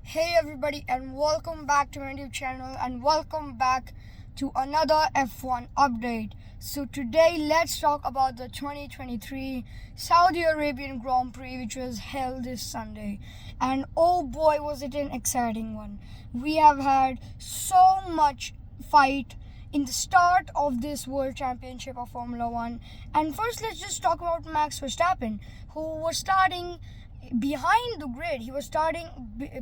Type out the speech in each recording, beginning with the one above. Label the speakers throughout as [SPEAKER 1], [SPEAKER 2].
[SPEAKER 1] Hey everybody, and welcome back to my YouTube channel, and welcome back to another F1 update. So today let's talk about the 2023 Saudi Arabian Grand Prix, which was held this Sunday. And oh boy, was it an exciting one. We have had so much fight in the start of this World Championship of Formula 1. And first, let's just talk about Max Verstappen, who was starting behind the grid. He was starting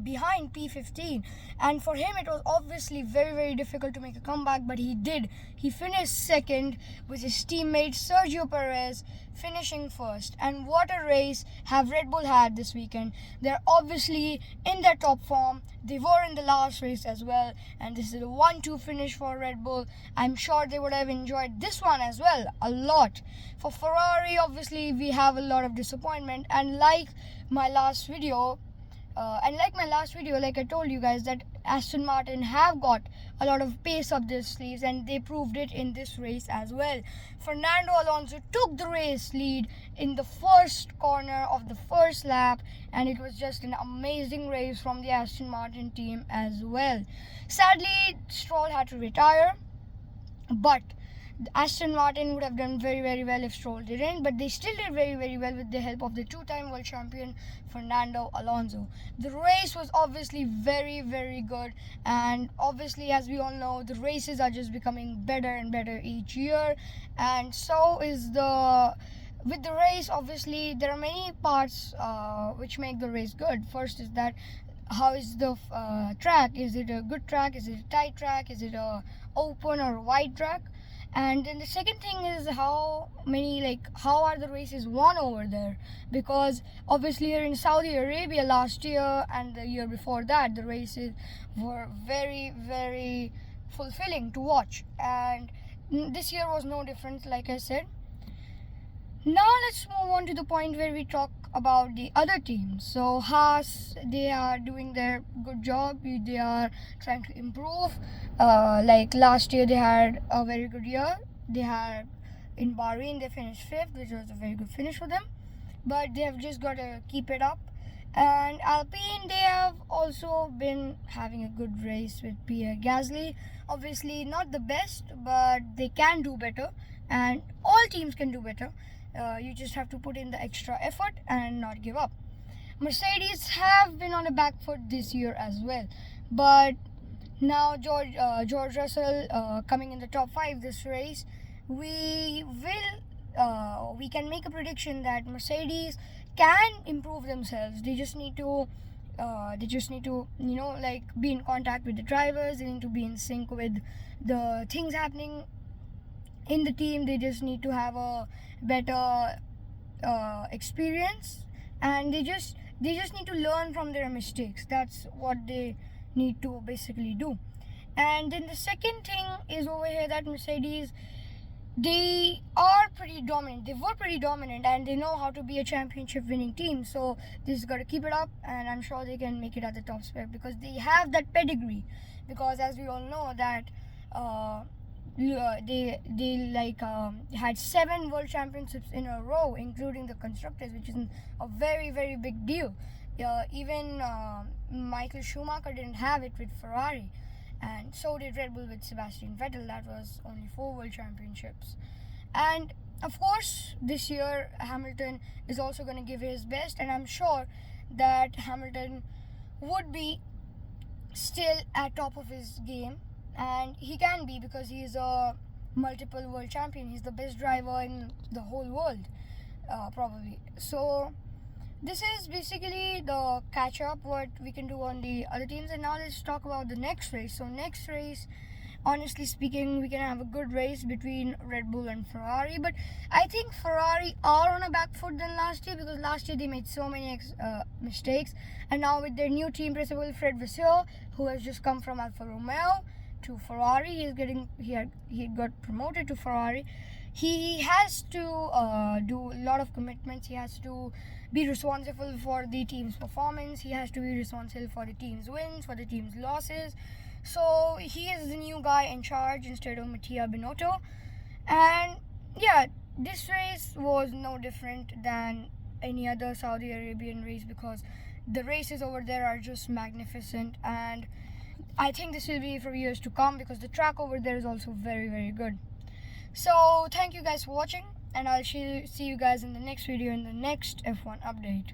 [SPEAKER 1] behind P15, and for him it was obviously very difficult to make a comeback, but he did. He finished second with his teammate Sergio Perez finishing first. And what a race have Red Bull had this weekend. They're obviously in their top form. They were in the last race as well, and this is a 1-2 finish for Red Bull. I'm sure they would have enjoyed this one as well a lot. For Ferrari, obviously we have a lot of disappointment, and like my last video, like I told you guys, that Aston Martin have got a lot of pace up their sleeves, and they proved it in this race as well. Fernando Alonso took the race lead in the first corner of the first lap, and it was just an amazing race from the Aston Martin team as well. Sadly, Stroll had to retire, but Aston Martin would have done very well if Stroll didn't, but they still did very well with the help of the two-time world champion Fernando Alonso. The race was obviously very good, and obviously, as we all know, the races are just becoming better and better each year, and so is with the race. Obviously, there are many parts which make the race good. First is that how is the track? Is it a good track? Is it a tight track? Is it a open or wide track? And then the second thing is how are the races won over there? Because obviously here in Saudi Arabia last year and the year before that, the races were very fulfilling to watch, and this year was no different, like I said. Now let's move on to the point where we talk about the other teams. So Haas, they are doing their good job. They are trying to improve. Like last year, they had a very good year. They had in Bahrain, they finished 5th, which was a very good finish for them. But they have just got to keep it up. And Alpine, they have also been having a good race with Pierre Gasly. Obviously not the best, but they can do better, and all teams can do better. You just have to put in the extra effort and not give up. Mercedes have been on a back foot this year as well, but now George Russell coming in the top 5 this race, we can make a prediction that Mercedes can improve themselves. They just need to be in contact with the drivers. They need to be in sync with the things happening in the team. They just need to have a better experience, and they just need to learn from their mistakes. That's what they need to basically do. And then the second thing is over here that Mercedes, they are pretty dominant. They were pretty dominant, and they know how to be a championship winning team. So they just got to keep it up, and I'm sure they can make it at the top spot because they have that pedigree. Because as we all know that they had 7 world championships in a row, including the constructors, which is a very big deal. Even Michael Schumacher didn't have it with Ferrari, and so did Red Bull with Sebastian Vettel. That was only 4 world championships. And of course, this year Hamilton is also going to give his best, and I'm sure that Hamilton would be still at top of his game. And he can be, because he is a multiple world champion. He's the best driver in the whole world, probably. So this is basically the catch up what we can do on the other teams. And now let's talk about the next race. So next race, honestly speaking, we can have a good race between Red Bull and Ferrari, but I think Ferrari are on a back foot than last year, because last year they made so many mistakes. And now with their new team principal Fred Vasseur, who has just come from Alfa Romeo to Ferrari, he got promoted to Ferrari. He has to do a lot of commitments. He has to be responsible for the team's performance. He has to be responsible for the team's wins, for the team's losses. So he is the new guy in charge instead of Mattia Binotto. And yeah, this race was no different than any other Saudi Arabian race, because the races over there are just magnificent, and I think this will be for years to come because the track over there is also very, very good. So thank you guys for watching, and I'll see you guys in the next video in the next F1 update.